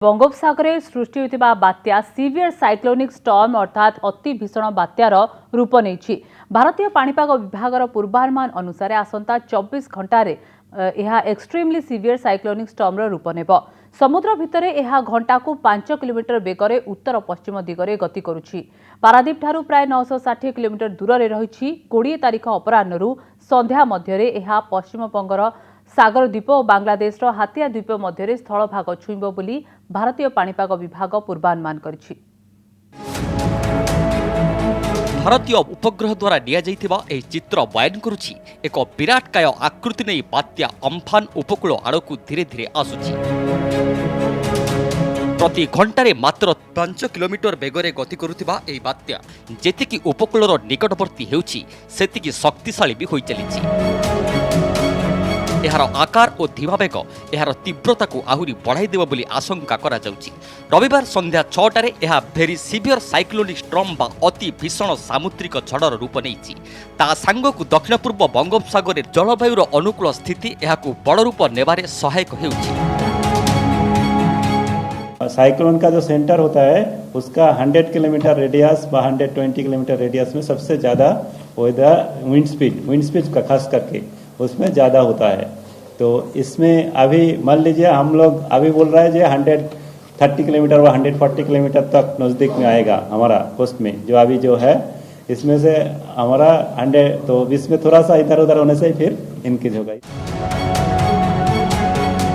बंगोपसागर सृष्टि होता बात्या severe cyclonic storm अर्थात अति भीषण बात्यार रूप नहीं। भारतीय पाणीपाग विभाग पूर्वानुमान अनुसार आसंता 24 घंटे यह एक्सट्रीमली सीवियर साइक्लोनिक स्टॉर्म रूप नेब। समुद्र भितर यह घंटा को 5 किलोमीटर बेगर उत्तर पश्चिम दिगरे गति करुछि। पारादीप ठारू प्राय 960 किलोमीटर दूर में रही 20 तारिख अपराह्न संध्या मध्य यह पश्चिम बंगर सागर द्वीप और बांग्लादेश हातिया द्वीप मध्य स्थल भाग छुईब बोली भारतीय पाणीपाग विभाग पूर्वानुमान करिछि। भारतीय उपग्रह द्वारा नि चित्र बयान करुछि एक विराटकाय आकृति नहीं बात्या अम्फान उपकूल आड़क धीरे धीरे आसुछि। प्रति घंटे मात्र 5 किलोमीटर बेगरे गति करुथिबा एही बात्या जेतिकी उपकूलर निकटवर्ती हेउछि सेतिकी शक्तिशाली भी होई चलिछि। एहार आकार और धीमा बेग एहार तीव्रता को आहुरी बढ़ाई देव बोली आशंका करा जाउछि। रविवार संध्या 6टारे यह भेरी सीवियर साइक्लोनिक स्टॉर्म बा अति भीषण सामुद्रिक झड़र रूप नेइछि। ता सांगकु दक्षिण पूर्व बंगोपसागर जलवायुर अनुकूल स्थिति एहाकु बड़ रूप नेबारे सहायक हेउछि। साइक्लोन का जो सेंटर होता है उसका 100 किलोमीटर रेडियस व 120 किलोमीटर रेडियस में सबसे ज़्यादा विंड स्पीड का खास करके उसमें ज़्यादा होता है। तो इसमें अभी मान लीजिए हम लोग अभी बोल रहे हैं जो 130 किलोमीटर व 140 किलोमीटर तक नज़दीक में आएगा हमारा कोस्ट में जो अभी जो है इसमें से हमारा 100 तो इसमें थोड़ा सा इधर उधर होने से फिर इंक्रीज होगा।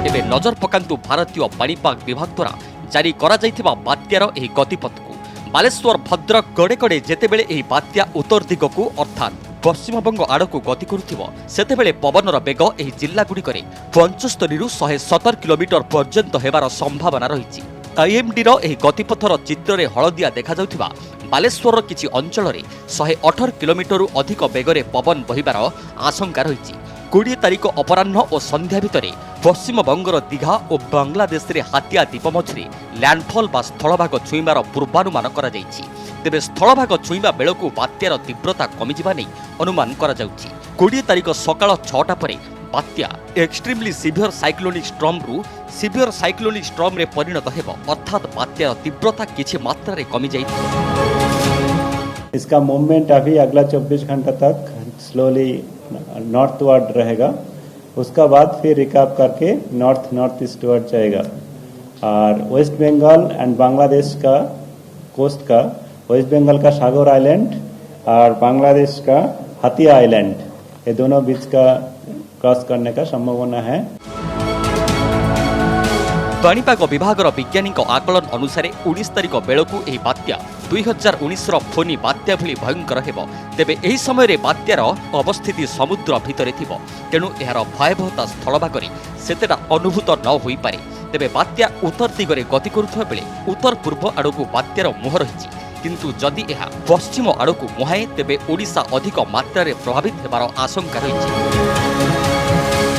एबे नजर पकांतु भारतीय पाणीपाग विभाग द्वारा जारी करा जाइथिबा बात्यार एही गतिपथ को। बालेश्वर भद्रक गड़े गड़े जेतेबेले एही बात्या उत्तर दिगकू अर्थात पश्चिमबंग आड़क गति करुथिबो सेतेबेले पवनर बेग एही जिल्ला गुड़िकरे 75 रु 170 किलोमीटर पर्यंत हेबार संभावना रहिछि। आईएमडी रो एही गतिपथर चित्र रे हळदिया देखा जाउथिबा बालेश्वर किछि अंचल रे 118 किलोमीटर रु अधिक बेगरे पवन बहिबार आशंका रहिछि। 20 तारिख अपराह्न और संध्या भितर पश्चिम बंगर दीघा और बांग्लादेश रे हातिया द्वीप मझे लैंडफॉल बा स्थलभाग छुईबार पूर्वानुमान करा जाइछि। तेबे स्थलभाग छुईबा बेलकू बात्यार तीव्रता कमिजिबा नै अनुमान करा जाउछि। 20 तारिख सकाळ 6टा परे बात्या एक्सट्रीमली सीवियर साइक्लोनिक स्टॉर्म रु सीवियर साइक्लोनिक स्टॉर्म रे परिणत हेबो अर्थात बात्यार तीव्रता किछि मात्रा रे कमि जाइछि। इसका मूवमेंट अभी अगला 24 घंटा तक स्लोली नॉर्थवर्ड रहेगा। उसका बाद फिर रिकैप करके नॉर्थ ईस्ट वर्ड जाएगा और वेस्ट बंगाल एंड बांग्लादेश का कोस्ट का वेस्ट बंगाल का सागर आइलैंड और बांग्लादेश का हातिया आइलैंड ये दोनों बीच का क्रॉस करने का संभावना है। पाणीपाग विभागर वैज्ञानिक आकलन अनुसार 19 तारिख बेलकू एही बात्या 2019 फोनी बात्या भली भयंकर हेबो। तेबे एही समय रे बात्यार अवस्थिति समुद्र भितरे थिबो तेणु एहार भयावहता स्थलभागरे सेतेटा अनुभूत न होई पारे। तेबे बात्या उत्तर दिगरे गति करुथबा बेले उत्तर पूर्व आड़कू बात्यार मुह रहिछि किंतु जदि एहा पश्चिम आड़कू मुहाए तेबे ओडिशा अधिक मात्रा रे प्रभावित हेबार आशंका रहिछि।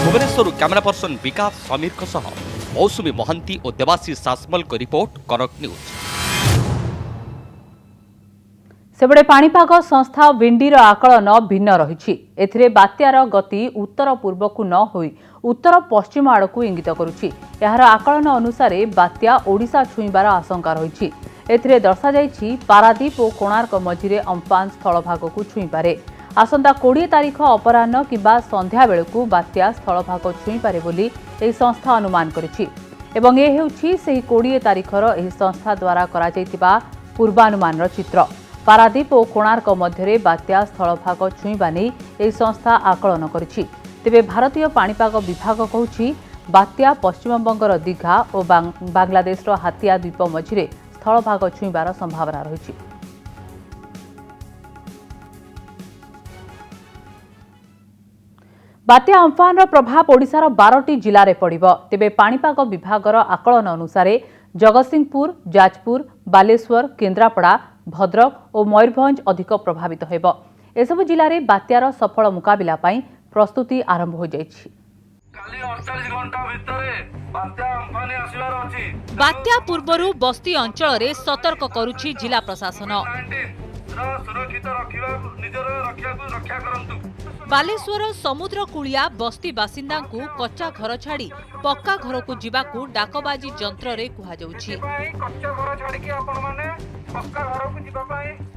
भुवनेश्वर कैमरा पर्सन विकास समीर सह मौसुमी महांती और देवाशीष सासमल को रिपोर्ट कनक न्यूज। सेबड़े पाणीपाग संस्था विंडीर आकलन भिन्न रही। एथिरे बात्यार गति उत्तर पूर्व को न होई उत्तर पश्चिम आड़क इंगित करुछि। यार आकलन अनुसार बात्या ओडिशा छुईबार आशंका रही। एथिरे दर्शा जाइछि पारादीप और कोणार्क मझिरे अम्फान स्थलभाग को छुईपारे। आसंता 20 तारिख अपराह्न किंबा संध्या बेलकू बात्या स्थलभाग छुईपारे बोली एही संस्था अनुमान करिछि एवं ए हेउछि सेही 20 तारिखर एही संस्था द्वारा करा जाइतिबा पूर्वानुमानर चित्र। पारादीप और कोणार्क मध्य बात्या स्थलभाग छुईबा नै एही संस्था आकलन करिछि। तेबे भारतीय पाणीपाग विभाग कहूछि बात्या पश्चिमबंगर दीघा और बांग्लादेश हातिया द्वीप मझिरे स्थलभाग छुईबार संभावना रहिछि। बात्या अम्फान प्रभाव ओडिशार 12टी जिले में पड़िब। तेबे पाणीपाग विभागर आकलन अनुसार जगतसिंहपुर, जाजपुर, बालेश्वर, केन्द्रापड़ा, भद्रक और मयूरभंज अधिक प्रभावित हेब। एसबु जिले में बात्यार सफल मुकाबिला पाई प्रस्तुति आरंभ हो जाइछि। बात्या पूर्वरु बस्ती अंचल रे सतर्क करुछि जिला प्रशासन। बालेश्वर समुद्र कूलिया बस्ती बासिंदा को कच्चा घर छाड़ी पक्का घर को जीवाकू डाकबाजी जंत्र रे कुहा जाउछि।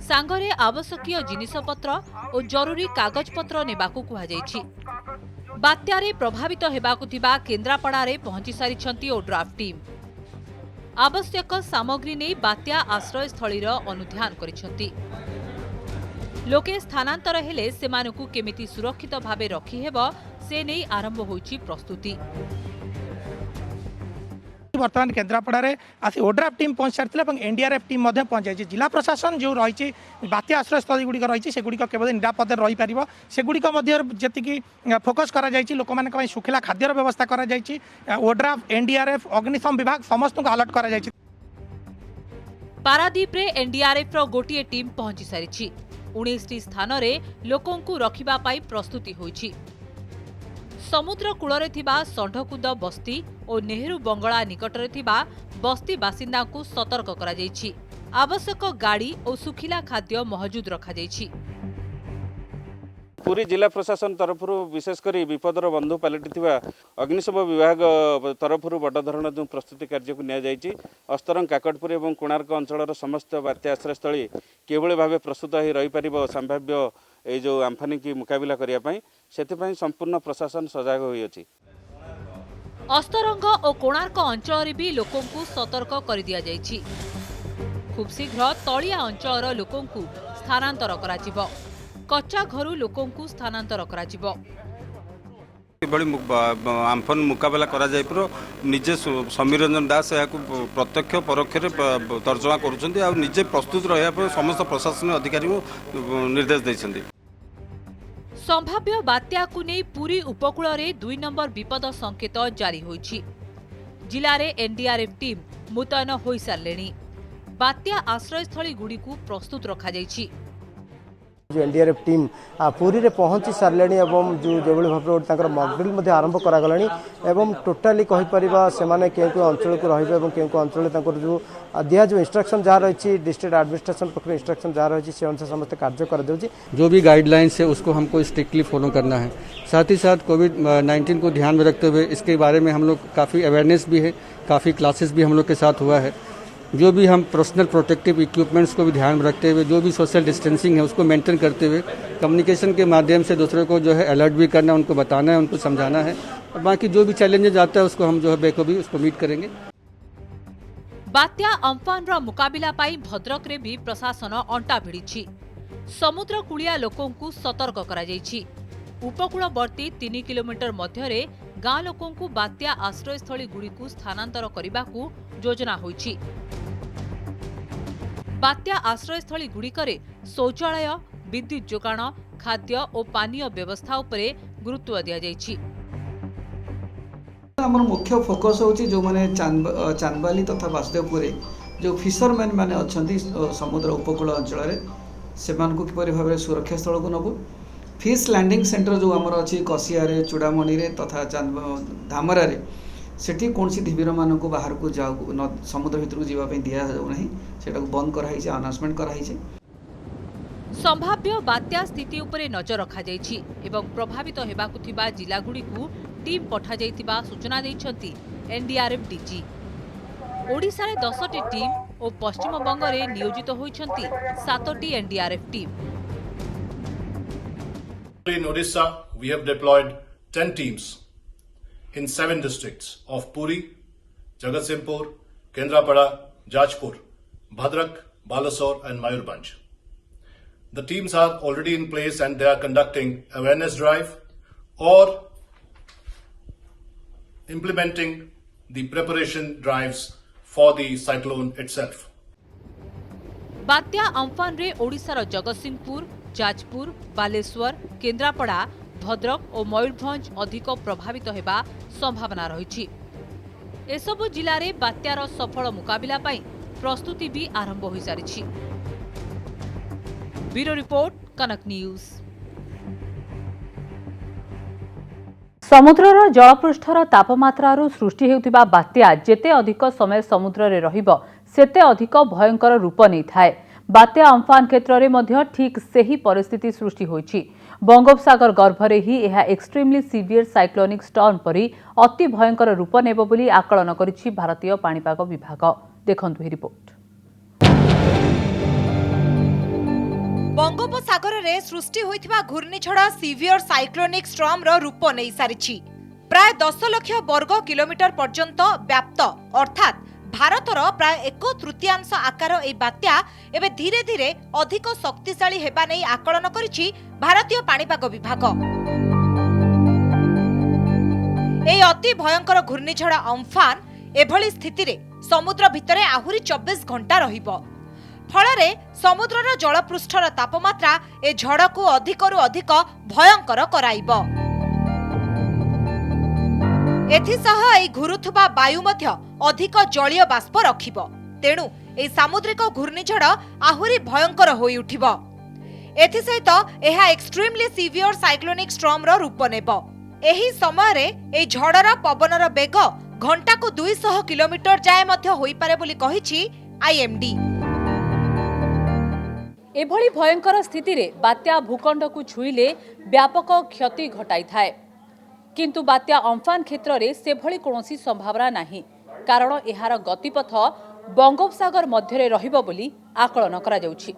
सांगरे आवश्यकीय जिनिसपत्र और जरूरी कागजपत्र नेबाकू कुहा जाइछि। बात्यारे प्रभावित हेबाकू थिबा केन्द्रापड़ारे पहुंची सारिछंती ओड्राफ टीम। आवश्यक सामग्री नै बात्या आश्रय स्थलीर अनुध्यान करिछंती। लोके स्थानांतर हेले सेमानकू केमिति सुरक्षित भावे रखी हेब से नै आरंभ होइछि प्रस्तुति। बर्तमान केन्द्रापड़ा आसी ओड्राफ टीम पहुंच सारी एनडीआरएफ टीम पहुंच जाए। जिला प्रशासन जो रही बात्या आश्रय स्थल गुड़िक रही से केवल निरापद रही पार से गुड़िक जी फोकस कर लोक मान सुखिला खाद्यर व्यवस्था कर ओड्राफ एनडीआरएफ अग्निशम विभाग समस्त को अलर्ट कर पारादीप रे एनडीआरएफ रो गोटिए टीम पहुंची सारी 19 स्थान रे लोकों को रखिबा पाई प्रस्तुति होईछि। समुद्र कूଳରେ ଥିବା ଷଣ୍ଢକୁଦ बस्ती और नेहरू बंगला निकटରେ ଥିବା बस्ती बासिंदा को सतर्क करा जाइछि। आवश्यक गाड़ी और सुखिला खाद्य महजूद रखा जाइछि। पूरी जिला प्रशासन तरफ विशेषकर विपदर बंधु पलटि अग्निशम विभाग तरफ बड़ धरण जो प्रस्तुति कार्य को नि अस्तरंग काकटपुर और कोणार्क अंचल समस्त बात्या आश्रयस्थली किभली भाव प्रस्तुत हो रही पार संभाव्य ये जो आम्फानी की मुकाबला करने से संपूर्ण प्रशासन सजग होइछि। अस्तरंग और कोणार्क अंचल भी लोकों को सतर्क कर दिया जाइछि। खूब शीघ्र तलिया अंचल लोकों को स्थानांतर कराजिबो। कच्चा घरू लोकों को स्थानांतर कराजिबो। आम्फन मुकाबला करा जाय पर निजे समीर रंजन दास या प्रत्यक्ष परोक्ष तर्जमा करुछन्ती आ निजे प्रस्तुत रहा पर समस्त प्रशासन अधिकारी को निर्देश दैछन्ती। संभाव्य बात्या को नहीं पूरी उपकूल रे 2 नंबर विपद संकेत जारी होइछि। जिले में एनडीआरएफ टीम मुतयन होई सारलेनी। बात्या आश्रयस्थली गुड़ी को प्रस्तुत रखा जाइछि। जो एनडीआरएफ टीम पूरी रे पहुंची सारे जो भाव मॉकड्रिल आरंभ करागलानी टोटाली कहीपर से अंचल को रही अंचल जो दिया जो इंस्ट्रक्शन जहाँ रही डिस्ट्रिक्ट एडमिनिस्ट्रेशन पक्ष इंस्ट्रक्शन जहाँ रही से अनुसार समस्त कार्य कर दे। जो भी गाइडलाइंस है उसको हमको स्ट्रिक्टली फॉलो करना है। साथ ही साथ कोविड-19 को ध्यान में रखते हुए इसके बारे में हम लोग काफ़ी अवेयरनेस भी है, काफ़ी क्लासेस भी हम लोग के साथ हुआ है। जो भी हम पर्सनल प्रोटेक्टिव इक्विपमेंट्स को भी ध्यान में रखते हुए जो भी सोशल डिस्टेंसिंग है उसको मेंटेन करते हुए कम्युनिकेशन के माध्यम से दूसरे को जो है अलर्ट भी करना, उनको बताना है, उनको समझाना है और बाकी जो भी चैलेंजेस आता है उसको हम जो है बेखूबी उसको मीट करेंगे। बात्या अम्फान रो मुकाबिला पाई भद्रक रे भी प्रशासन अंटा भिड़ी। समुद्र कूलिया लोकों को सतर्क करा जाइछि। उपकूलवर्ती 3 किलोमीटर मध्य गाँ लोकों को बात्या आश्रयस्थली गुड़ी को स्थानांतर करने को योजना होइछि। बात्या आश्रयस्थली गुड़िकरे शौचालय, विद्युत जोगाण, खाद्य और पानीय व्यवस्था उपरे गुरुत्व दिया जाइछि। हमर मुख्य फोकस होची जो माने चांदबाली तथा वासुदेवपुर जो फिशरमैन माने अच्छी समुद्र उपकूल अंचल रे सेमान को किपरि भाबरे सुरक्षा स्थल को नबु। फिश लैंडिंग सेंटर जो आमर अच्छी कसिया चूड़ामणि तथा धामरा सेठी कौन सी ढिबीर मान को बाहर को जाओ समुद्र भितर को जावाई दि जाऊ नहीं सेटा बंद कराई अनाउंसमेंट कराई। संभाव्य बात्या स्थिति उपरे नजर रखा जाइछि एवं प्रभावित हेबाकु थिबा जिलागुड़ी को टीम पठा जाइतिबा सूचना दैछंती एनडीआरएफ डीजी। ओडिसा रे 10टी टीम और पश्चिम बंग रे नियोजित होइछंती 7टी NDRF team. In Odisha, we have deployed 10 teams in 7 districts of Puri, Jagatsinghpur, Kendrapada, Jajpur, Bhadrak, Balasore and Mayurbhanj. The teams are already in place and they are conducting awareness drive or implementing the preparation drives for the cyclone itself. बात्या Amphan रे ओडिशार जगतसिंहपुर, जाजपुर, बालेश्वर, केन्द्रापड़ा, भद्रक और मयूरभंज अधिक प्रभावित हेबा संभावना रही। एसबु जिले में बात्यार सफल मुकाबिला पाई प्रस्तुति भी आरंभ हो सारी। ब्यूरो रिपोर्ट, कनक न्यूज। समुद्रर जलपृष्ठर तापमात्रारू सृष्टि हेउतिबा बात्या जेते अधिक समय समुद्र रे रहिबो सेते अधिक भयंकर रूप नहीं थाए। बात्या अम्फान क्षेत्र में मध्य ठीक सही परिस्थिति सृष्टि होइछि। बंगोपसागर गर्भरे ही यह एक्सट्रीमली सीवियर साइक्लोनिक स्टॉर्म परी अति भयंकर रूप नेब बोली आकलन करिछि भारतीय पाणीपाग विभाग। देखंतु ही रिपोर्ट। बंगोपसागर रे सृष्टि होइथिबा घूर्णिझड़ सीवियर साइक्लोनिक स्टॉर्म रो रूप नै सारिछि। प्राय 10 लाख वर्ग किलोमीटर पर्यंत व्याप्त अर्थात भारतर प्राय 1/3 आकार ए बात्या एवं धीरे धीरे अधिक शक्तिशाली हेबा नै आकलन करिछि भारतीय पाणीपाग विभाग। ए अति भयंकर घूर्णिझड़ अम्फान एभली स्थिति रे समुद्र भितरे आहुरी 24 घंटा रहिबो। फଳରେ समुद्रर जलपृष्ठर तापमात्रा ए झड़कू अधिकरू अधिक भयंकर कराइबो। एथिसह एई घुरुथुबा वायु मध्य अधिक जलीय बाष्प रखिबो। तेणु एई सामुद्रिक घूर्णिझड़ आहुरी भयंकर होई उठिबो। एथिसहित एहा एक्सट्रीमली सीवियर साइक्लोनिक स्टॉर्म रो रूप नेबो। एही समय रे एई झड़र पवनर बेग घंटा को 200 किलोमीटर जाय मध्य होई पारे बोली कहिछि आईएमडी। एभली भयंकर स्थिति रे बात्या भूखंड को छुईले व्यापक क्षति घटाई थाए, किंतु बात्या अम्फान क्षेत्र में सेभली कौनसी संभावना नहीं, कारण एहार गतिपथ बंगोपसागर मध्य रहिबो बोली आकलन करा जाउछि।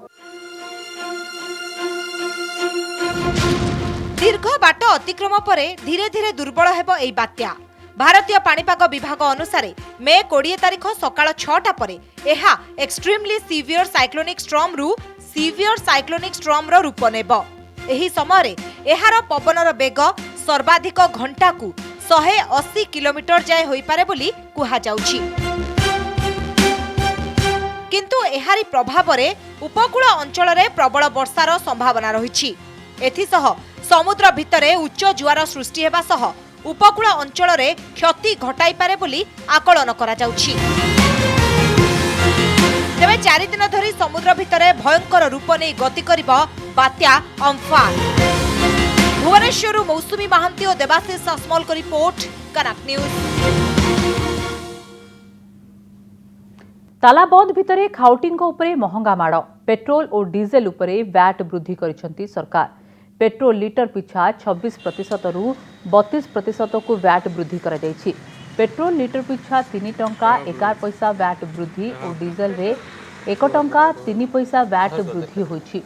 दीर्घ बाट अतिक्रम परे धीरे धीरे दुर्बल हेबो एई बात्या। भारतीय पाणीपाग विभाग अनुसार मे 20 तारिख सकाळ 6टा परे एहा एक्सट्रीमली सीवियर साइक्लोनिक स्टॉर्म रु सीवियर साइक्लोनिक स्टॉर्म रो रूप नेबो। एही समय रे एहार पवनर बेग सर्वाधिक घंटा को 180 किलोमीटर जाय होई पारे बोली कुहा जाउछि। किंतु एहारी प्रभाव रे उपकूल अंचल रे प्रबल वर्षार संभावना रहिछि। एथिसह समुद्र भितरे उच्च जुआर सृष्टि हेबा सह उपकूल अंचल रे क्षति घटाई पारे बोली आकलन करा जाउछि। तेबे 4 दिन धरी समुद्र भितरे भयंकर रूप नै गति करिबो बात्या अम्फान। भुवनेश्वर मौसुमी महांती और देवाशीष असमल को रिपोर्ट, कनक न्यूज। तालाबंद भितरे खाउटिंग उपरे महंगा माड़। पेट्रोल और डीजेल उपरे वैट वृद्धि करिसेंती सरकार। पेट्रोल लिटर पिछा 26% रु 32% को वैट वृद्धि करा जायछि। पेट्रोल लिटर पिछा 3 टंका 11 पैसा वैट वृद्धि और डीजेल रे 1 टंका 3 पैसा वैट वृद्धि होइछि।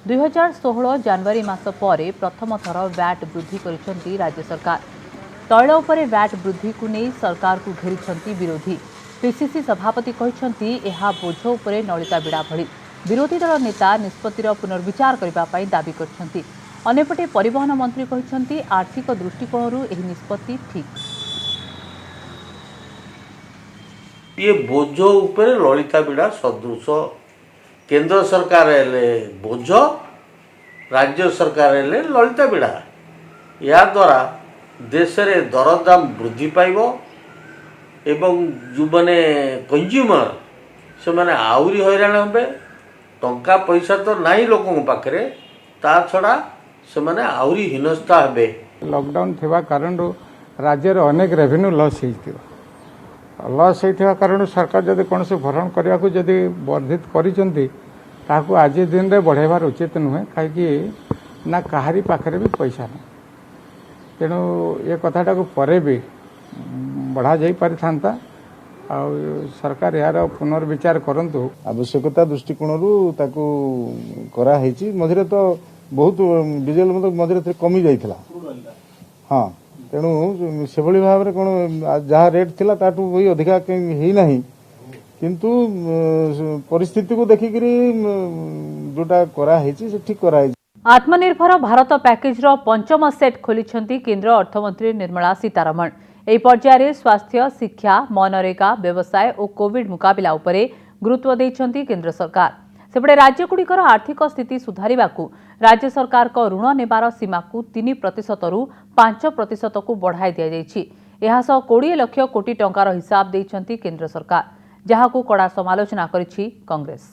2016 जनवरी मास पर प्रथम थर वैट वृद्धि करिसेंती राज्य सरकार। तैल उपरे वैट वृद्धि को नहीं सरकार को घेरिसेंती विरोधी। पीसीसी सभापति कहिसेंती एहा बोझ उपरे नलिता बिड़ा भଳି। विरोधी दल नेता निष्पत्तिर पुनर्विचार करबा पई दाबी करछंती। अन्यपटे परिवहन मंत्री कहिसेंती आर्थिक दृष्टिकोणरू एही निष्पत्ति ठीक। ये बोझ उपरे ललिता बिड़ा सदृश। केंद्र सरकार हेले बोझ, राज्य सरकार हेले ललिता बिड़ा। या द्वारा देश रे दरदाम वृद्धि पाइबो एवं जो माने कंज्यूमर से माने आउरी हैरान होबे। टंका पैसा तो नहीं लोकों पाखरे, ता छड़ा से माने आउरी हिनस्ता हेबे। लॉकडाउन थिबा कारण राज्य रे अनेक रेवेन्यू लॉस होइथिबा कारण सरकार जदि कौन से भरण करने को जदि वर्धित करिसेंती ताकू आज दिन रे बढ़ाइबार उचित नुहे, कहीं ना कहारी पाखरे भी पैसा ना। तेणु ये कथाटा को परे भी बढ़ा जाई पारि थांता। सरकार यार पुनर्विचार करंतु। आवश्यकता दृष्टिकोणरू ताकू करा हेची। मझिरे तो बहुत डीजेल मतलब मझिरे कमी जाइथिला। हाँ, तेणु से भली भाव रे कोन जहाँ रेट थिला ताटू वही अधिका हेई नाही, किंतु परिस्थिति को देखिकरी जोटा करा हेची से ठीक करा हेची। आत्मनिर्भर भारत पैकेज रो पंचम सेट खोलिछंती केंद्र अर्थमंत्री निर्मला सीतारमण। एही पर्याୟରେ स्वास्थ्य, शिक्षा, मनरेगा, व्यवसाय और कोविड मुकाबिला उपरे गुरुत्व दैछंती केंद्र सरकार। सेपटे राज्यगुड़िकर आर्थिक स्थिति सुधारिबाकू राज्य सरकार को ऋण नेबार सीमा को 3% रु 5% को बढ़ाई दिया जायछि। एहा सह 20 लाख कोटी टंकार हिसाब दैछंती केंद्र सरकार, जहाकू कड़ा समालोचना करिछि कांग्रेस।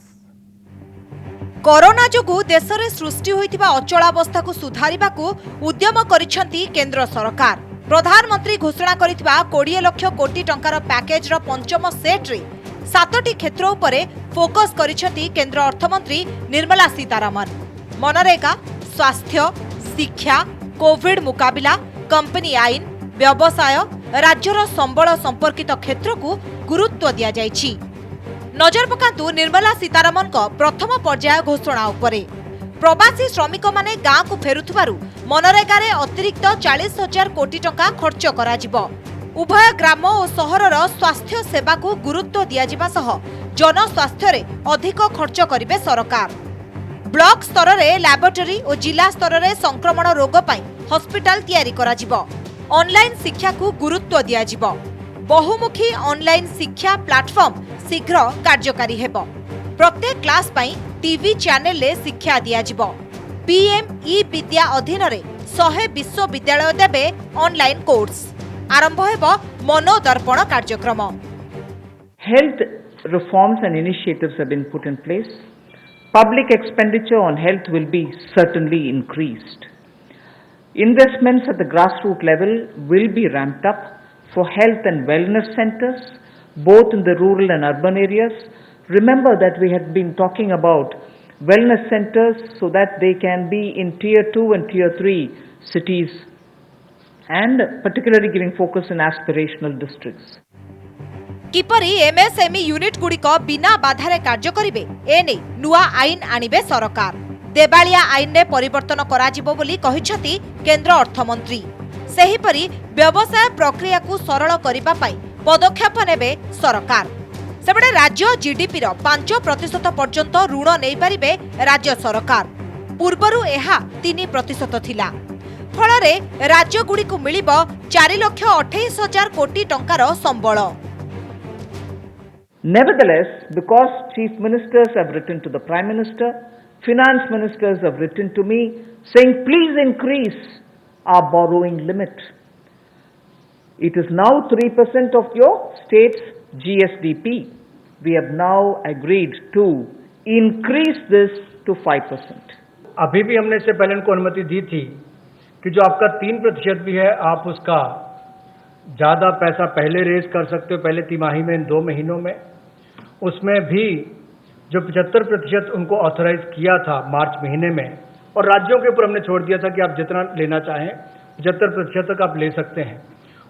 कोरोना जोगु देश में सृष्टि होइतिबा अचलावस्था को सुधारिबाकू उद्यम करिछंती केंद्र सरकार। प्रधानमंत्री घोषणा करितिबा 20 लाख कोटी टंकार पैकेज रो पंचम सेट रे 7टी क्षेत्र उपरे फोकस करिछंती केंद्र अर्थमंत्री निर्मला सीतारमण। मनरेगा, स्वास्थ्य, शिक्षा, कोविड मुकाबिला, कंपनी आईन, व्यवसाय, राज्यर संबल संपर्कित क्षेत्र को गुरुत्व दिया जायछि। नजर पकांतु निर्मला सीतारमन को प्रथम पर्याय घोषणा उपरे। प्रवासी श्रमिक माने गाँ को फेरुथबारु मनरेगा रे अतिरिक्त 40,000 कोटी टंका खर्च कराजिबो। उभय ग्राम और सहरर स्वास्थ्य सेवा को गुरुत्व दियाजिबा सह जन स्वास्थ्य रे अधिक खर्च करिवे सरकार। ब्लॉक स्तर रे लैबोरेटरी और जिला स्तर रे संक्रमण रोग पई हॉस्पिटल तैयारी कराजिबो। ऑनलाइन शिक्षा को गुरुत्व दियाजिबो। बहुमुखी ऑनलाइन शिक्षा प्लेटफॉर्म शीघ्र कार्यकारी हेबो। प्रत्येक क्लास पई टीवी चैनल ले शिक्षा दियाजिबो। पीएम ई विद्या अधीन रे 100 विश्वविद्यालय देबे ऑनलाइन कोर्स। आरंभ हेबो मनोदर्पण कार्यक्रम। Health reforms and initiatives have been put in place. Public expenditure on health will be certainly increased. Investments at the grassroots level will be ramped up for health and wellness centers, both in the rural and urban areas. Remember that we had been talking about wellness centers so that they can be in tier 2 and tier 3 cities, and particularly giving focus in aspirational districts. किपरि MSME unit गुड़िक बिना बाधारे कार्य करिवे एने नुआ आईन आनिबे सरकार। देवालिया आईन रे परिवर्तन कराजिबो बोली कहिसथि केंद्र अर्थमंत्री। सेहिपरि व्यवसाय प्रक्रिया को सरल करिबा पई पदक्षेप नेबे सरकार। सेबडे राज्य जीडीपी रो 5% पर्यंत ऋण नै पारिबे राज्य सरकार। पूर्वरु एहा 3% थिला। फलरे राज्य गुड़िक मिलिबो 4,28,000 कोटी टंकार संबळ। Nevertheless, because chief ministers have written to the Prime Minister, finance ministers have written to me saying, please increase our borrowing limit. It is now 3% of your state's GSDP. We have now agreed to increase this to 5%. अभी भी हमने इससे पहले उनको अनुमति दी थी कि जो आपका 3% भी है, आप उसका ज़्यादा पैसा पहले रेज कर सकते हो, पहले तिमाही में, इन 2 महीनों में। उसमें भी जो 75% उनको ऑथराइज किया था मार्च महीने में, और राज्यों के ऊपर हमने छोड़ दिया था कि आप जितना लेना चाहें 75% तक आप ले सकते हैं।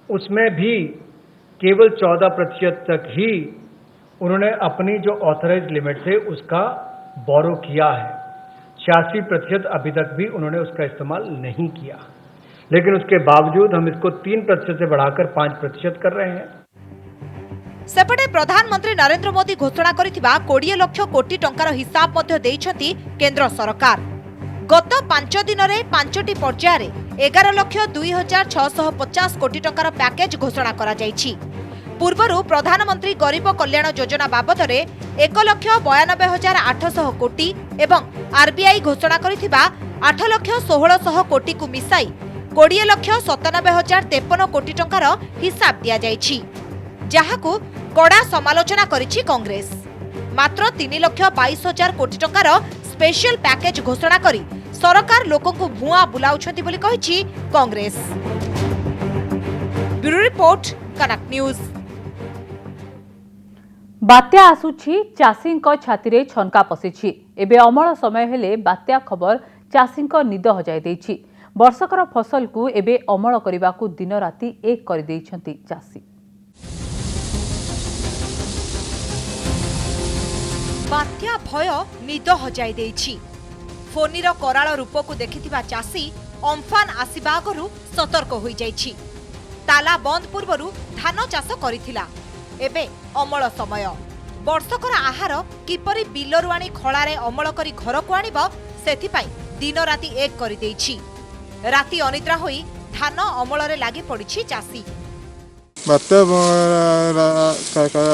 उसमें भी केवल 14% तक ही उन्होंने अपनी जो ऑथराइज लिमिट थे उसका बोरो किया है। 86% अभी तक भी उन्होंने उसका इस्तेमाल नहीं किया, लेकिन उसके बावजूद हम इसको 3% से बढ़ाकर 5% कर रहे हैं। सेपटे प्रधानमंत्री नरेंद्र मोदी घोषणा करिथिबा 20 लाख कोटी टंकार हिसाब मध्य देइछंती केंद्र सरकार। गत 5 दिन रे 5टी पर्याय रे 11,02,650 कोटी टंकार पैकेज घोषणा करा जायछि। पूर्वरु प्रधानमंत्री गरीब कल्याण योजना बाबद रे 1,92,800 कोटी एवं आरबीआई घोषणा करिथिबा 8,16,000 कोटी को मिसाई 20,97,053 कोटी टंकार हिसाब दिया जायछि, जहाकू कड़ा समालोचना करिछि कांग्रेस। मात्र 3,22,000 कोटी टंकार स्पेशल पैकेज घोषणा करी सरकार लोकों को भुआ बुलाउछंती बोली कहिछि कांग्रेस। ब्यूरो रिपोर्ट, कनक न्यूज। बात्या आसुछि, चाषींक छातीरे छनका पशिछि। एबे अमल समय हेले बात्या खबर चाषींक निद हजाई देछि। वर्षकर फसल को एबे अमल करबाकू दिन राति एक कर देइछंती चाषी। बात्या भय निद हजाई देछि। फोनीर कराल रूप को देखिथिबा चाषी अम्फान आसिबा आगरु सतर्क होई जाइछि। ताला बंद पूर्वरु धान चाष करिथिला। एबे अमल समय। वर्षकर आहार किपरि बिलरु आनी खଳାରେ अमल करी घर को आनिब सेथिपाई दिन राति एक करि देछि। राति अनिद्रा होई धान अमल रे लागि पड़िछि चाषी। बात्या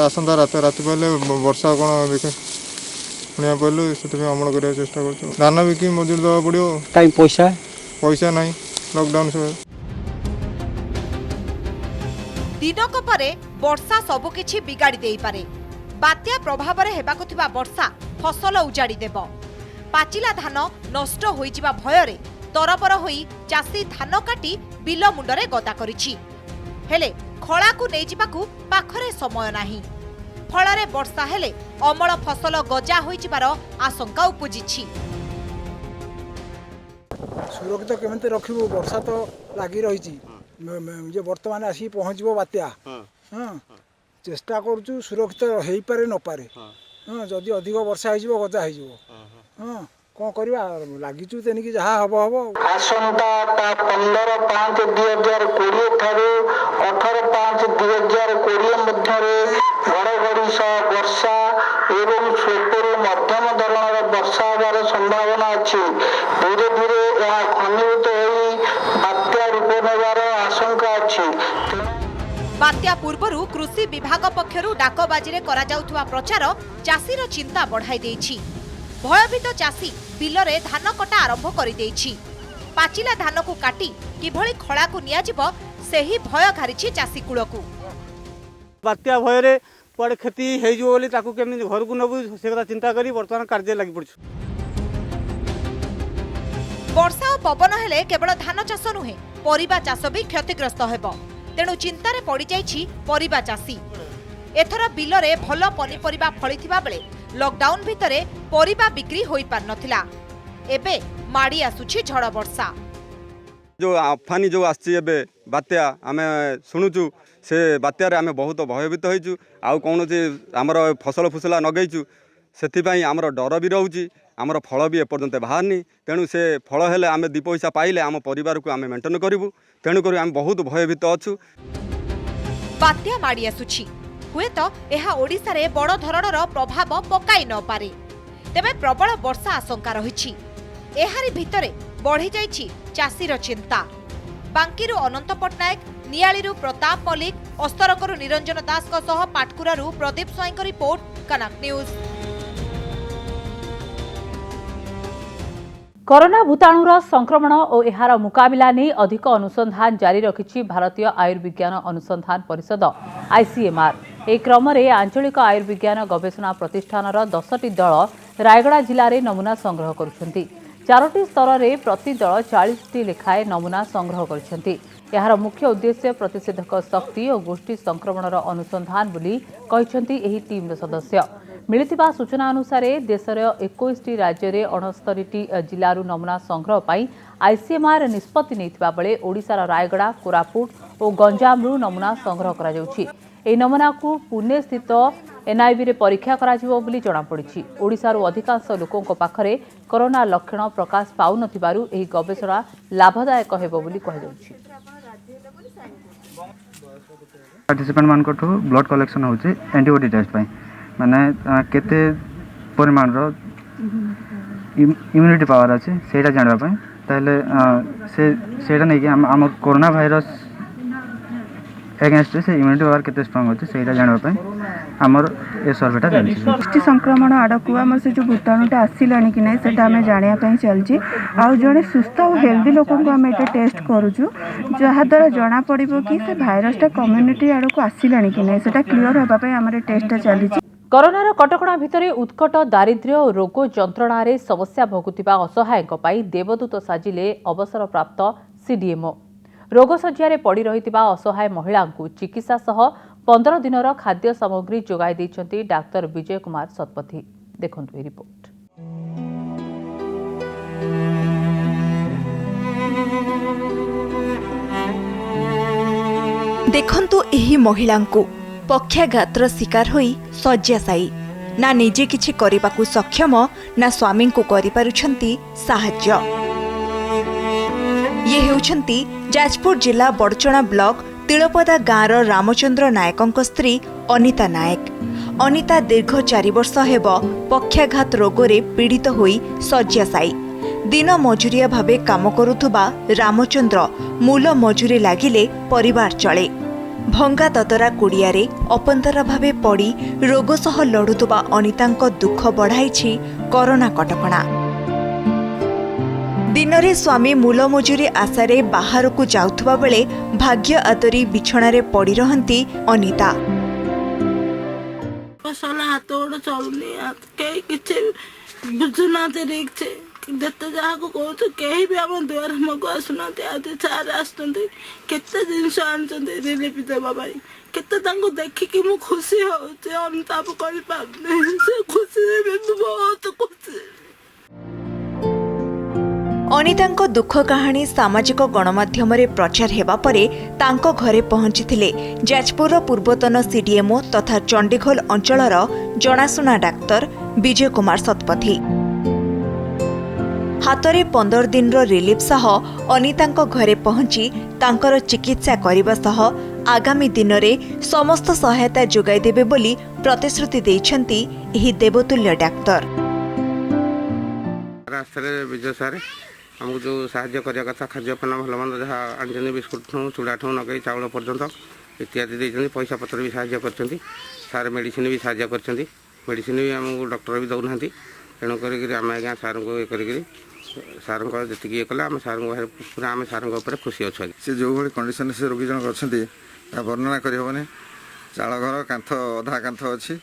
आसंता राति पहले वर्षा कोन पुनिया पहलू से अमल करने चेष्टा कर धान बिकी मजूर दवा पड़ो कहीं पैसा नहीं लॉकडाउन से। दिनक परे वर्षा सबकिछि बिगाड़ी देई पारे। बात्या प्रभाव रे हेबाकु थिबा वर्षा फसल उजाड़ी देब। पाचिला धान नष्ट होई जिबा भय रे तरबर होई चाषी धान काटी बिल मुंडरे गदा करिछि। हेले खळा को नै जिबाकू पाखरे समय नाही। फଳରେ वर्षा हेले अमल फसल गजा होई जिबार आशंका उपजिछि। सुरक्षित केମିତି रखिबु वर्षा तो लागि रही जे वर्तमान आसी पहुँचबो बात्या हाँ चेष्टा करूँ सुरक्षित हो पारे न पारे हाँ जदि अधिक वर्षा हो गजा हो हाँ कौन करवा लगिचु तेनिक जहाँ हम हम आसंता 15/5/2020 ठारू 18/5/2020 मध्य घड़घड़ी सह वर्षा एवं स्वल्परू मध्यम धरणर वर्षा होवार संभावना अच्छी धीरे धीरे यह घनीभूत हो बात्या रूप नेबार आशंका अच्छी। बात्या पूर्वरु कृषि विभाग पक्षरु डाकबाजी करा जाउथुवा प्रचार चाषीर चिंता बढ़ाई देछि। भयभीत चाषी बिलरे धान कटा आरंभ करि देछि। पाचिला धान को काटी किभଳି खळा को नियाजिब सेही भय घारिछि चाषी कुळकु। बात्या भयरे कुआडे खेती हेइजो बोली ताकू केमि घर को नबु से कथा चिंता करी वर्तमान कार्य लागि पड़छु। वर्षा और पवन हेले केवल धान चाष नुहे परिबा चाष भी क्षतिग्रस्त हेब। तेणु चिंतारे पड़ी जाइछि परिबा चाषी। एथर बिलरे भल पनिपरिबा फळिथिबा बेले लॉकडाउन भितरे परिबा बिक्री होई पार नथिला। एबे माड़ी आसुछि झड़ वर्षा जो आफानी जो आसी बात्या आम शुणुचु से बात्यारे आम बहुत भयभीत होइचु आउ कौन आमर फसल फुसला नगैचु से आमर डर भी रोचे आमर फल भी एपर्यंत बाहरनी तेणु से फल हेले आम 2 पैसा पाइले आम परिवार को आम मेंटेन करूँ तेणुक आम बहुत भयभीत अच्छु। बात्या माड़ी आसुछि हुए तो यह ओडिशा रे बड़ धरणर प्रभाव पकाई न पारे तेबे प्रबल वर्षा आशंका रहिछि। एहारी भितरे बढ़ी जाइछि चाषीर चिंता। बांकीरु अनंत पट्टनायक, नियालीरु प्रताप मल्लिक, अस्तरकरु निरंजन दास सह पाटकुरारु प्रदीप स्वाईं रिपोर्ट, कनक न्यूज। कोरोना भूताणुर संक्रमण और एहार मुकाबिला नहीं अधिक अनुसंधान जारी रखिछि भारतीय आयुर्विज्ञान अनुसंधान परिषद आईसीएमआर। ए क्रम में आंचलिक आयुर्विज्ञान गवेषणा प्रतिष्ठानर 10टी दल रायगड़ा जिले में नमूना संग्रह करुछन्ति। 4टी स्तर में प्रति दल 40टी लेखाए नमूना संग्रह करिसेंति। एहार मुख्य उद्देश्य प्रतिषेधक शक्ति और गोष्ठी संक्रमणर अनुसंधान बोली कहिसेंति एही टीमर सदस्य। मिलिथिबा सूचना अनुसार देशर 21टी राज्य में 69टी जिलू नमूना संग्रह पर आईसीएमआर निष्पत्ति नैथिबा बेले ओडिशार रायगड़ा, कोरापुट और गंजामरू नमूना संग्रह करा जाउछि। एही नमूना को पुणे स्थित एनआईबी रे परीक्षा कराजिबो बोली जणापड़िछि। ओडिशारू अधिकांश लोकंक पाखरे कोरोना लक्षण प्रकाश पाउ नथिबारू एही गवेषणा लाभदायक हेबो बोली कहाଯାଉଛି। पार्टिसिपेंट मान को ब्लड कलेक्शन होछि एंटीबॉडी टेस्ट पई माने केते परिमाण रो इम्यूनिटी पावर अछि सेटा जानबा पई ताले सेटा नै कि हम कोरोना वायरस एगेंस्ट से इम्यूनिटी पावर केते स्ट्रांग अछि सेटा जानबा पई हमर ए सर्वेटा चलछि। गोष्ठी संक्रमण आड़कू आम से जो भूताणुटा आसिलानी कि नहीं सेटा आम जानिया पई चलछि। आ जड़े सुस्थ और हेल्दी लोक को आम एटा टेस्ट करूछु जहा द्वारा जना पड़िबो कि से भाइरसटा कम्युनिटी आड़कू आसिलानी कि नहीं सेटा क्लियर हेबा पई हमर टेस्टटा चलिछि। कोरोनार कटकणा भितरे उत्कट दारिद्र्य और रोग जंत्रणार समस्या भोगुथिबा असहायक पाई देवदूत साजिले अवसरप्राप्त सीडीएमओ। रोग शज्यारे पड़ी रहिथिबा असहाय महिला को चिकित्सा सह 15 दिनर खाद्य सामग्री जोगाई दैछन्ति डाक्टर विजय कुमार सतपथी। देखंतु रिपोर्ट। देखंतु एही महिला को पक्षाघातर शिकार होई शय्याशायी ना निजे किछि करिबाकू सक्षम ना स्वामी को करि पारुछंती साहाय्य। ये हेउछंती जाजपुर जिला बड़चणा ब्लॉक तिलपदा गाँवर रामचंद्र नायकंक स्त्री अनिता नायक। अनिता दीर्घ 4 वर्ष हेब पक्षाघात रोगरे पीड़ित होई शय्याशायी। दिन मजुरिया भावे काम करुथुबा रामचंद्र मूल मजुरी लागिले परिवार चले। भंगा ततरा कुड़ियारे अपंतरा भावे पड़ी रोग सह लड़ुथुबा अनितांक दुख बढ़ाइछि कोरोना कटकणा। दिनरे स्वामी मूल मजुरी आशारे बाहर को जाउथुबा बेले भाग्य आतरी बिछणारे पड़ी रहंती अनिता। हाथ गोड़ चलुनी कई किछि बुझुना देखछे जेते जहाँ को कहूँ कहीं भी आम दुआर मुझे आसुना आज सार आसुँच केते जिनस आनी रिलीफ देवा केते देखिकी मु खुशी होचे अनुताप कर खुशी बहुत खुशी। अनितांको दुख कहानी सामाजिक गणमाध्यम रे प्रचार हेबा परे तांको घरे पहुंचीथिले जाजपुर पूर्वतन सीडीएमओ तथा चंडीखोल अंचलर जनाशुना डाक्तर विजय कुमार सतपथी। हातरे 15 दिन रिलीफ सह अनितांको घरे पहुंची तांकर चिकित्सा करबा सह आगामी दिन में समस्त सहायता जोगाई देबे बोली प्रतिश्रुति दैछंती एही देवतुल्य डाक्तर। रास्तार विजय सारे आमको जो साहाय्य करिया कथा खाद्य पान भल मंद जहाँ आनी बिस्कुट ठूँ चूड़ा ठूँ नगई चाउल पर्यंत इत्यादि देते पैसा पत्र भी साहाय्य करछंती सार मेडिसिन भी साहाय्य करछंती मेडिसिन भी आमको डॉक्टर भी दौना तेणु करम आज्ञा सार को ये करी सार जी ये कले आम सार पूरा आम सार खुशी अच्छा से जो भाई कंडीशन से रोगी जन अच्छा वर्णना करहबनी चाल घर कांथ अधा कांथ अच्छी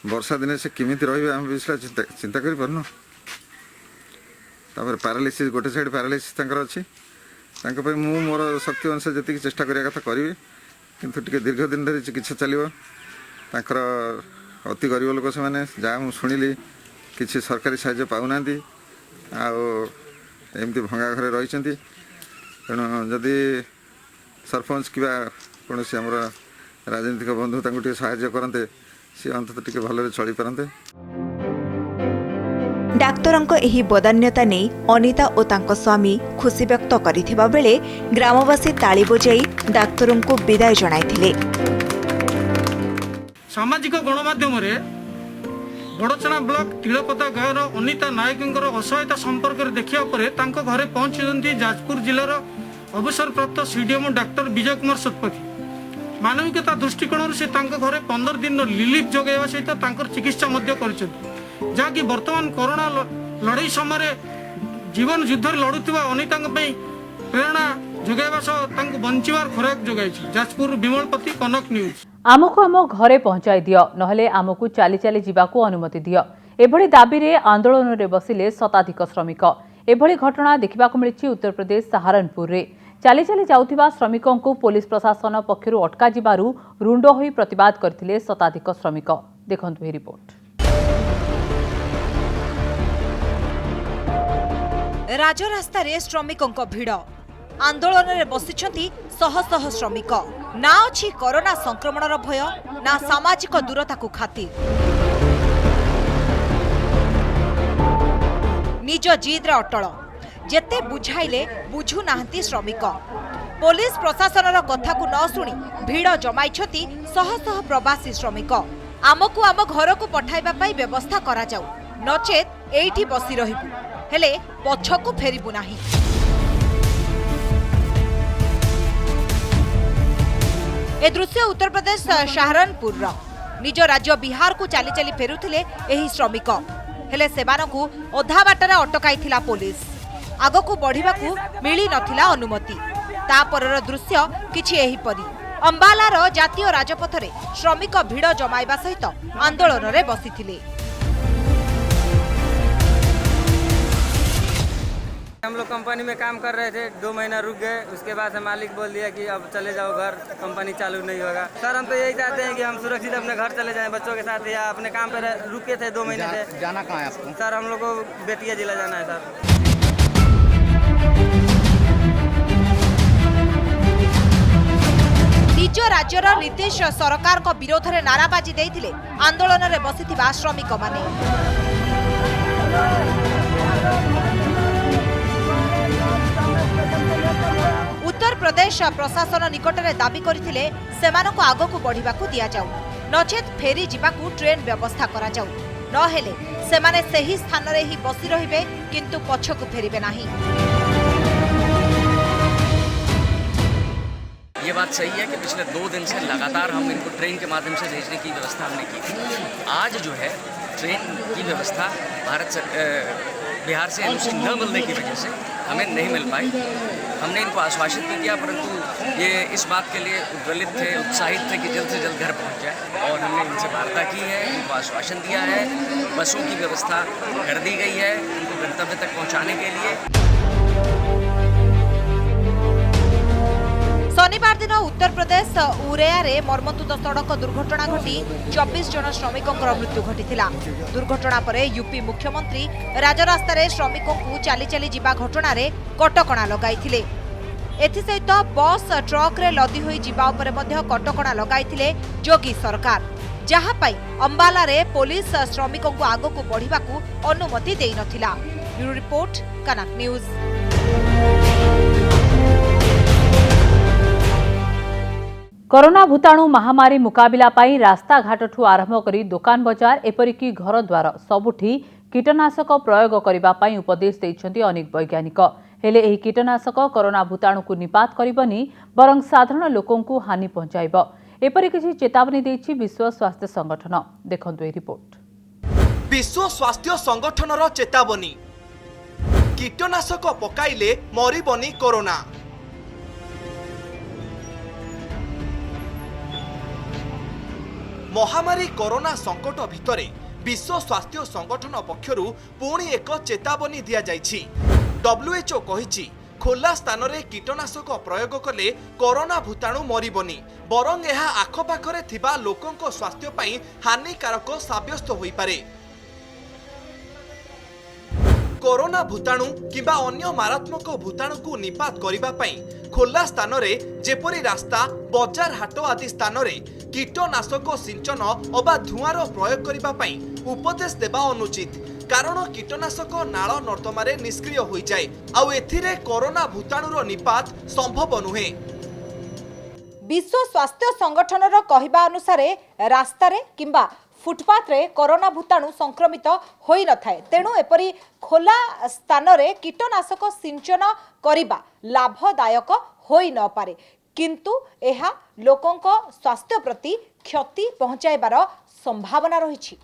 वर्षा दिने से किमिति रही आम विषय चिंता कर पारनु तापर पैरालिसिस गोटे साइड पैरालिसिस अच्छी मु मोर शक्ति अनुसार जी चेष्टा करिया कथा करी किंतु टिके दीर्घ दिन धरी चिकित्सा चलिबो तांकर अति गरीब लोक से माने जहाँ मु शुणिली किसी सरकारी साहाय्य पाऊना आमती भंगा घरे रही तेणु जदि सरपंच कि कौन सी आम राजनीतिक बंधु टे साहाय्य करते सी अंत टे भल चली पारते। डाक्तरंको एही बदान्यता नहीं अनिता और तांको स्वामी खुशी व्यक्त करिथिबा बेले ग्रामवासी ताली बजाई डाक्तरंको विदाय जणाइथिले। सामाजिक गणमाध्यम रे बड़चना ब्लॉक तिलपदा गाँव अनिता नायक असहायता संपर्क में देखा पर घरे पहुंची जाजपुर जिलार अवसरप्राप्त सीडीएमओ डाक्टर विजय कुमार सतपथी मानविकता दृष्टिकोण से घरे 15 दिन रिलीफ जोगाइवा सहित चिकित्सा जहाँकि बर्तमान कोरोना लड़ाई समय जीवन युद्ध लड़ुवा अनिता प्रेरणा जोगाइवा सह बंचार खोराक जोगाई। जाजपुर विमलपति कनक न्यूज। आमको आम घरे पहुंचाई दियो नहले आमको चली चली जीवाकू अनुमति दियो एभली दाबी रे आंदोलन रे बसिले शताधिक श्रमिक। एभली घटना देखिबाकू मिलिछि उत्तर प्रदेश सहारनपुर रे चली चली जाउथिबा श्रमिकों को पुलिस प्रशासन पक्षरु अटका जिबारु रुंड होई प्रतिवाद करथिले शताधिक श्रमिक। देखंतु हे रिपोर्ट। राजरास्ता रे श्रमिकों भिड़ आंदोलन रे बसिछंती शह शह श्रमिक। ना अछि कोरोना संक्रमणर भय ना सामाजिक दूरता को खातिर निज जिद्र अटल जेते बुझाइले बुझु नाहंती श्रमिक। पुलिस प्रशासनर कथा को न शुणी भिड़ जमाइछंती शह शह प्रवासी श्रमिक। आमको आम घर को पठाइबा पई व्यवस्था करा जाऊ नचेत एइठी बसी रहिबु हेले पछकु फेरिबु नाही। ए दृश्य उत्तर प्रदेश सहारनपुर निज राज्य बिहार को चली चली फेरुथिले एही श्रमिक हेले सेमानकु अधा बाटरा अटकाइथिला पुलिस। आगकु बढ़िबाकू मिली नथिला अनुमति। तापरर दृश्य किछि एही परी अंबालार जातीय राजपथ रे श्रमिक भिड़ जमाइबा सहित आंदोलन रे बसिथिले। हम लोग कंपनी में काम कर रहे थे 2 महीना रुक गए उसके बाद मालिक बोल दिया कि अब चले जाओ घर कंपनी चालू नहीं होगा। सर हम तो यही चाहते हैं कि हम सुरक्षित अपने घर चले जाएं बच्चों के साथ या अपने काम पे रुके थे 2 महीने से। जाना कहाँ है आपको? सर हम लोग को बेतिया जिला जाना है सर। निज राज्यर नीतीश सरकार को विरोध में नाराबाजी देइथिले आंदोलन रे बसिथिबा श्रमिक माने। उत्तर प्रदेश प्रशासन निकट में दाबी करथिले सेमानकु आगकु बढ़िबाकू दिया जाऊ नचेत फेरी जिबाकू ट्रेन व्यवस्था करा जाऊ नहेले सेमाने सही स्थान रे ही बसी रहिबे किंतु पछकु फेरिबे नाही। ये बात सही है कि पिछले 2 दिन से लगातार हम इनको ट्रेन के माध्यम से भेजने की व्यवस्था हमने की थी। आज जो है ट्रेन की व्यवस्था बिहार से एनओसी न मिलने की वजह से हमें नहीं मिल पाई। हमने इनको आश्वासित भी किया परंतु ये इस बात के लिए उद्वेलित थे उत्साहित थे कि जल्द से जल्द घर पहुंच जाए और हमने इनसे वार्ता की है इनको आश्वासन दिया है बसों की व्यवस्था कर दी गई है इनको गंतव्य तक पहुंचाने के लिए। शनिवार दिन उत्तर प्रदेश उरेया मर्मन्तुद सड़क दुर्घटना घटी 24 जन श्रमिकों मृत्यु घटी। दुर्घटना पर यूपी मुख्यमंत्री राजरास्तार श्रमिकों को चली चली जिबा घटना कटकणा लगाई। एसहित बस ट्रक रे लदी होई जिबा उपरे मध्य कटकणा लगाई योगी सरकार, जहाँ पाई अंबाला रे पुलिस श्रमिकों को आगो को बढ़िबा को अनुमति देई नथिला। ब्यूरो रिपोर्ट, कनक न्यूज। कोरोना भूताणु महामारी मुकाबिला पाई रास्ता घाटठू आरंभ करी दुकान बजार एपरिकी घर द्वार सबुठी कीटनाशक प्रयोग करबा पाई उपदेश दैछन्ती अनेक वैज्ञानिक। हेले एही कीटनाशक कोरोना भूताणु को निपात करिबनी बरं साधारण लोकों को हानि पहुंचाइब, एपरि किछि चेतावनी दैछि विश्व स्वास्थ्य संगठन। देखंतु ए रिपोर्ट। विश्व स्वास्थ्य संगठनर चेतावनी, कीटनाशक पकाइले मरिबनी कोरोना। महामारी कोरोना संकट भितरे विश्व स्वास्थ्य संगठन पक्षरु पुणी एक चेतावनी दिया जाइछि। WHO कहिछि खोला स्थान रे कीटनाशक प्रयोग कले कोरोना भूताणु मरिबनी, बरं एहा आखपाखरे थिबा लोकंक स्वास्थ्य पई हानिकारक साब्यस्त होई पारे। कोरोना भूताणु किबा अन्य मारात्मक भूताणु को निपात करिबा पई खोला स्थान रे जेपरि रास्ता, बजार, हाट आदि स्थान रे कीटनाशक सिंचन अबा धुआर प्रयोग करिबा पई उपदेश देबा अनुचित, कारण कीटनाशक नाळ नर्दमारे निष्क्रिय होई जाय आउ एथिरे कोरोना भूताणुर निपात संभव नुहे। विश्व स्वास्थ्य संगठनर कहिबा अनुसार रास्ता रे किंबा फुटपाथ रे कोरोना भूताणु संक्रमित होई न थाए, तेणु एपरी खोला स्थान रे कीटनाशक सिंचन करिबा लाभदायक होई न पारे, किंतु एहा लोकंक स्वास्थ्य प्रति क्षति पहुंचाइबार संभावना रहिछि।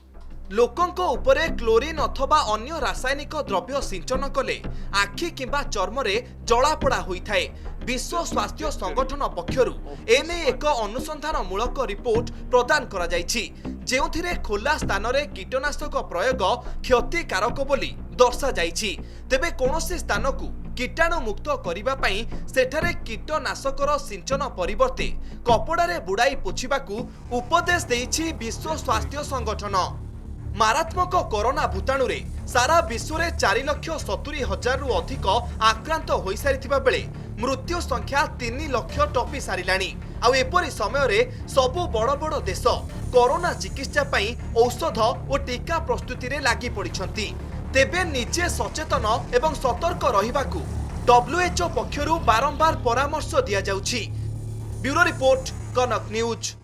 लोकंक उपरे क्लोरीन अथवा अन्य रासायनिक द्रव्य सिंचन कले आखि किंबा चर्म रे जलापोड़ा होई थाए। विश्व स्वास्थ्य संगठन पक्षरु एने एक अनुसंधानमूलक रिपोर्ट प्रदान करा जाइछि, जेउथिरे खोला स्थान रे कीटनाशक प्रयोग क्षतिकारक बोली दर्शा जाइछि। तेबे कोनोसी स्थान को कीटाणु मुक्त करिबा पई सेठारे कीटनाशकर सिंचन परिवर्ते कपड़ारे बुड़ाई पोछिबाकू उपदेश देइछि विश्व स्वास्थ्य संगठन। मारात्मक कोरोना भूताणु रे सारा विश्व रे 4,70,000 रु अधिक आक्रांत होई सारिथिबा बेले मृत्यु संख्या 3 लाख टपी सारिलाणी। आउ एपरि समय रे सबु बड़ बड़ देश कोरोना चिकित्सा पई औषध और टीका प्रस्तुति रे लागि पड़िछंती। तेबे निजे सचेतन एवं सतर्क रहिबाकू WHO पक्षरु बारंबार परामर्श दिया जाउछि। ब्यूरो रिपोर्ट, कनक न्यूज।